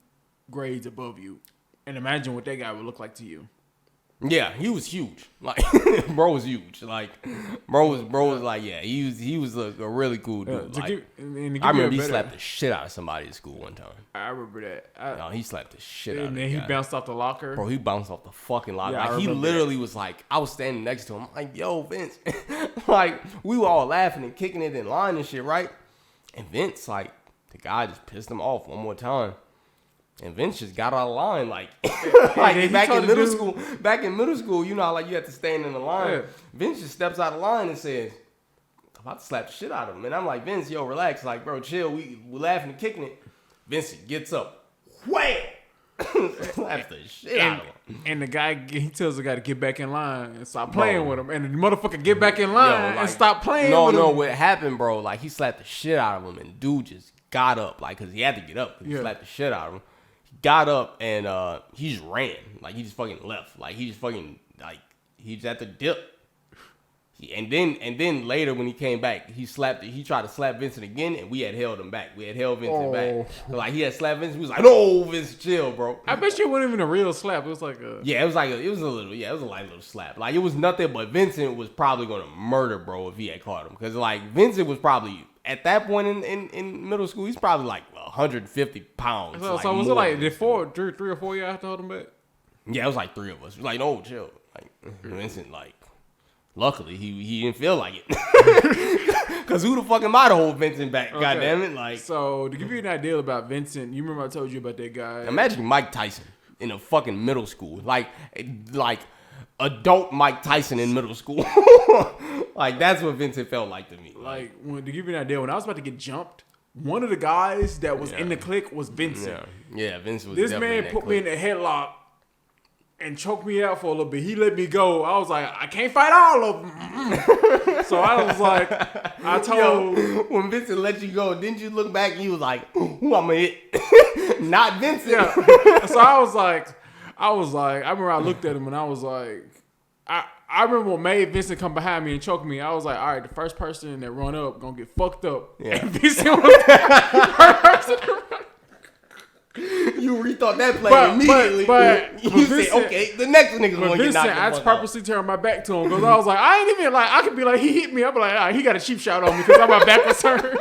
grades above you, and imagine what that guy would look like to you.
Yeah, he was huge. Like, bro was huge. Like, bro was like, yeah, he was a really cool dude. Like, I remember he slapped the shit out of somebody at school one time.
I remember that.
No, he slapped the shit out of
and then he bounced off the locker.
Bro, he bounced off the fucking locker.
Yeah,
like, he literally was like, I was standing next to him. I'm like, yo, Vince. Like, we were all laughing and kicking it in line and shit, right? And Vince, like, the guy just pissed him off one more time. And Vince just got out of line, like back in middle school, you know, like you have to stand in the line. Yeah. Vince just steps out of line and says, "I'm about to slap the shit out of him." And I'm like, Vince, yo, relax, like, bro, chill. We laughing and kicking it. Vincent gets up, wham, slaps the shit out of him.
And the guy, he tells the guy to get back in line and stop playing with him. And the motherfucker get back in line and stop playing with him. No,
what happened, bro? Like, he slapped the shit out of him, and dude just got up, like, cause he had to get up. He slapped the shit out of him. Got up and he just ran. Like, he just fucking left. Like, he just fucking, like, he just had to dip. And then later when he came back, he tried to slap Vincent again, and we had held him back. We had held Vincent back. So, like, he had slapped Vincent. He was like, no, Vincent, chill, bro.
I bet you it wasn't even a real slap. It was like a...
Yeah, it was a light little slap. Like, it was nothing, but Vincent was probably going to murder, bro, if he had caught him. Because, like, Vincent was probably... At that point in middle school, he's probably like 150 pounds.
So was it like three or four y'all have to hold him back?
Yeah, it was like 3 of us. It was like, no, chill. Like, Vincent, like, luckily he didn't feel like it. Because who the fuck am I to hold Vincent back? Okay. God damn it. Like,
so to give you an idea about Vincent, you remember I told you about that guy?
Imagine Mike Tyson in a fucking middle school. Like adult Mike Tyson in middle school. Like, that's what Vincent felt like to me.
Like, to give you an idea, when I was about to get jumped, one of the guys that was in the clique was Vincent.
Yeah, Vincent was
this man put me in a headlock and choked me out for a little bit. He let me go. I was like, I can't fight all of them. So I was like, I told...
when Vincent let you go, didn't you look back and you was like, who I'm going to hit? Not Vincent.
Yeah. So I remember I looked at him and I was like, I remember when made Vincent come behind me and choke me. I was like, all right, the first person that run up gonna get fucked up. Yeah. And Vincent was the first person to run.
You rethought that play immediately.
But
you said, okay, the next nigga's gonna get knocked
I just purposely turned my back to him because I was like, I ain't even like, I could be like, he hit me. I'd be like, all right, he got a cheap shot on me because my back was turned.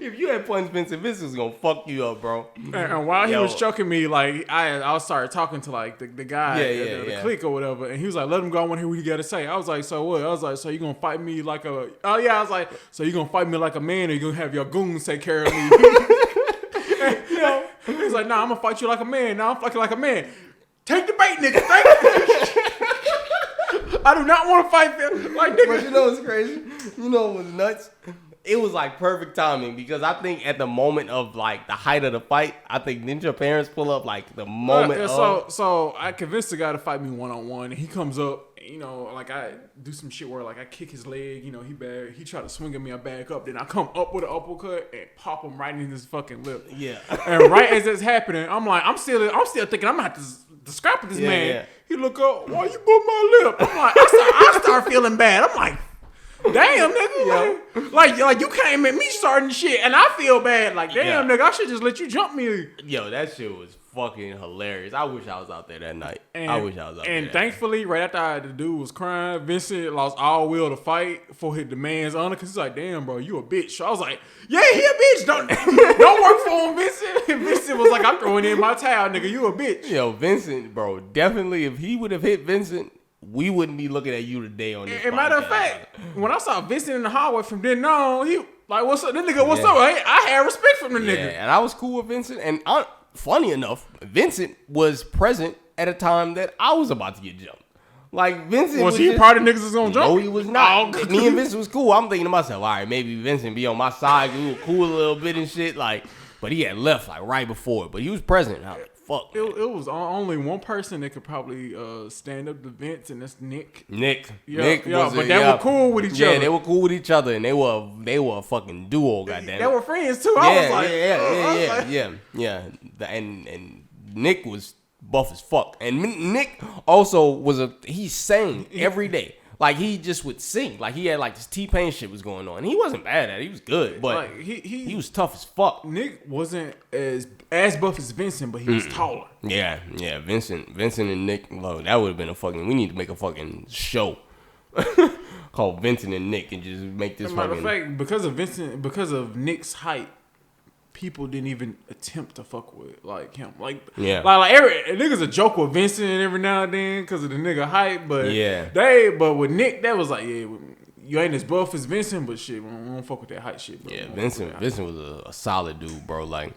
If you had punched Vincent was gonna fuck you up, bro.
And while he was choking me, like I started talking to like the guy, the clique or whatever, and he was like, "Let him go. I want to hear what he got to say." I was like, "So what?" I was like, "So you gonna fight me like a?" Oh yeah, I was like, "So you gonna fight me like a man, or you gonna have your goons take care of me?" He's like, "Nah, I'm gonna fight you like a man. Nah, I'm fighting like a man. Take the bait, nigga. I do not want to fight them. Like, nigga."
But you know what's crazy? You know what was nuts? It was like perfect timing because I think at the moment of like the height of the fight, I think didn't your parents pull up like the moment
So I convinced the guy to fight me one-on-one, and he comes up, you know, like I do some shit where like I kick his leg, you know, he tried to swing at me, I back up, then I come up with an uppercut and pop him right in his fucking lip.
Yeah.
And right as it's happening, I'm like, I'm still thinking I'm gonna have to scrap with this man. Yeah. He look up, why you bit my lip? I'm like, I start feeling bad. I'm like, damn, nigga. Like you came at me starting shit, and I feel bad. Like, damn, nigga, I should just let you jump me.
Yo, that shit was fucking hilarious. I wish I was out there that night.
And thankfully, right after the dude was crying, Vincent lost all will to fight for the man's honor because he's like, "Damn, bro, you a bitch." So I was like, "Yeah, he a bitch. Don't work for him, Vincent." And Vincent was like, "I'm throwing in my towel, nigga. You a bitch."
Yo, Vincent, bro, definitely. If he would have hit Vincent, we wouldn't be looking at you today on this.
And matter of fact, when I saw Vincent in the hallway from then on, he like, "What's up, that nigga? What's up?" I had respect from the nigga.
Yeah, and I was cool with Vincent. And funny enough, Vincent was present at a time that I was about to get jumped. Like Vincent
was he part of niggas was gonna jump?
No, he was not. Oh. Me and Vincent was cool. I'm thinking to myself, all right, maybe Vincent be on my side. We were cool a little bit and shit. Like, but he had left like right before it. But he was present. I was like, fuck.
It was only one person that could probably stand up to Vince, and that's Nick.
Nick,
but they were cool with each other.
Yeah, they were cool with each other, and they were a fucking duo. Goddamn,
they were friends too. I was like,
yeah. And Nick was buff as fuck, and Nick also he sang every day. Like he just would sing. Like he had like this T-Pain shit was going on. He wasn't bad at it. He was good, but like, he was tough as fuck.
Nick wasn't as buff as Vincent, but he was taller.
Yeah. Vincent and Nick. Look, that would have been a fucking. We need to make a fucking show called Vincent and Nick and just make this.
Matter of fact, because of Nick's height, people didn't even attempt to fuck with like him. Like every niggas a joke with Vincent every now and then because of the nigga hype, but but with Nick that was like, yeah, you ain't as buff as Vincent, but shit, we don't fuck with that hype shit, bro.
Yeah, Vincent was a solid dude, bro. Like,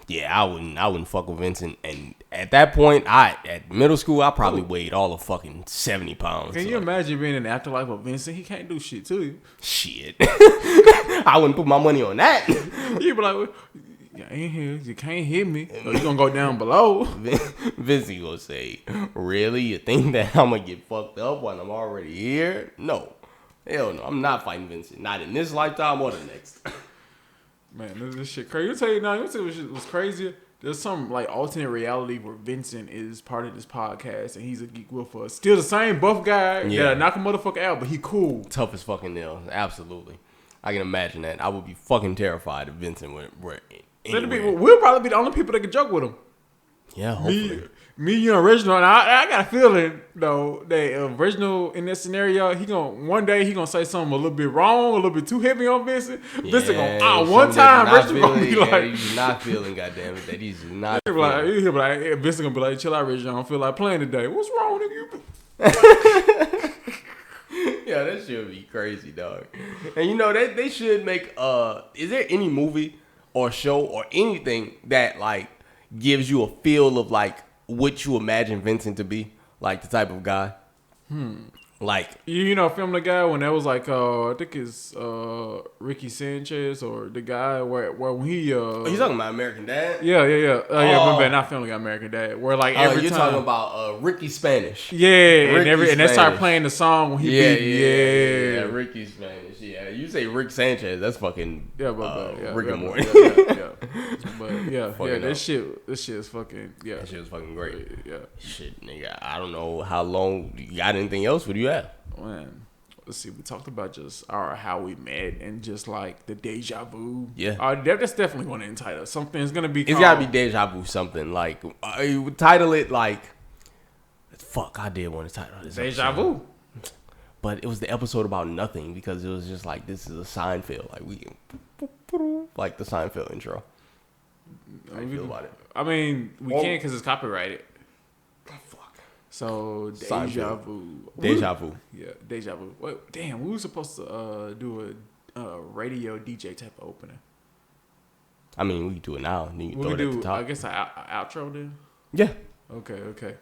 yeah, I wouldn't fuck with Vincent. And at that point, at middle school, I probably weighed all of fucking 70 pounds.
Can you imagine being in the afterlife of Vincent? He can't do shit to you.
Shit. I wouldn't put my money on that.
You'd be like, you ain't here. You can't hit me. Or you gonna go down below.
Vincent gonna say, really? You think that I'm gonna get fucked up when I'm already here? No. Hell no. I'm not fighting Vincent. Not in this lifetime or the next.
Man, this shit crazy. You tell you what was crazier. There's some like alternate reality where Vincent is part of this podcast and he's a geek with us. Still the same buff guy. Yeah, knock a motherfucker out, but he cool.
Tough as fucking nails. Absolutely. I can imagine that. I would be fucking terrified if Vincent were
we'll probably be the only people that can joke with him.
Yeah, hopefully.
Me, you, and Reginald. And I got a feeling though that Reginald in this scenario, one day he gonna say something a little bit wrong, a little bit too heavy on Vincent.
Yeah,
Vincent gonna one time Reginald gonna be like,
he's not feeling, goddamn it, that he's not.
Vincent gonna be like, chill out, Reginald. I don't feel like playing today. What's wrong with you?
Yeah, that should be crazy, dog. And you know they should make. Is there any movie or show or anything that like gives you a feel of like what you imagine Vincent to be, like the type of guy? Like
you know, Family Guy when that was like I think it's Ricky Sanchez or the guy where when he
he's talking about American Dad.
Yeah. Remember not Family Guy, American Dad. Where like every
you're
time
talking about Ricky Spanish.
Yeah, and they start playing the song when he
beat Ricky Spanish. Yeah, you say Rick Sanchez, that's fucking Rick and Morty.
But this shit is fucking
That shit was fucking great.
Yeah.
Shit, nigga, I don't know how long you got anything else. What do you have?
Man, let's see. We talked about just how we met and just like the deja vu.
Yeah,
that's definitely going to entitle something's going to be.
It's got to be deja vu something like you would title it like. Fuck, I did want to title this
deja vu,
but it was the episode about nothing because it was just like this is a Seinfeld like the Seinfeld intro. How you feel about it?
I mean, we can't because it's copyrighted. So deja vu. Yeah, deja vu. Wait, damn, we were supposed to do a radio DJ type of opening.
I mean, we can do it now. You can throw it at the top.
I guess an outro then.
Yeah.
Okay.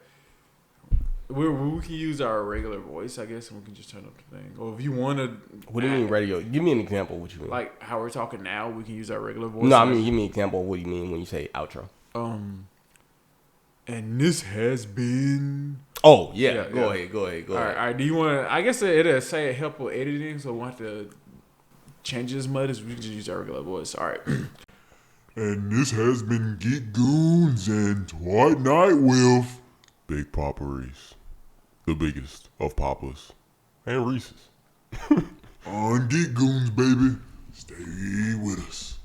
We can use our regular voice, I guess, and we can just turn up the thing. Or if you want to.
What do you mean radio? Give me an example of what you mean.
Like how we're talking now, we can use our regular voice.
No, I mean, give me an example of what you mean when you say outro.
And this has been.
Oh yeah, go ahead. All
right. Do you want? I guess it'll say help with editing, so we won't have to change as much as we can just use our regular voice. All right.
And this has been Geek Goonz and Twilight Night with BigPaPaReese, the biggest of Papas and Reese's. On Geek Goonz, baby. Stay with us.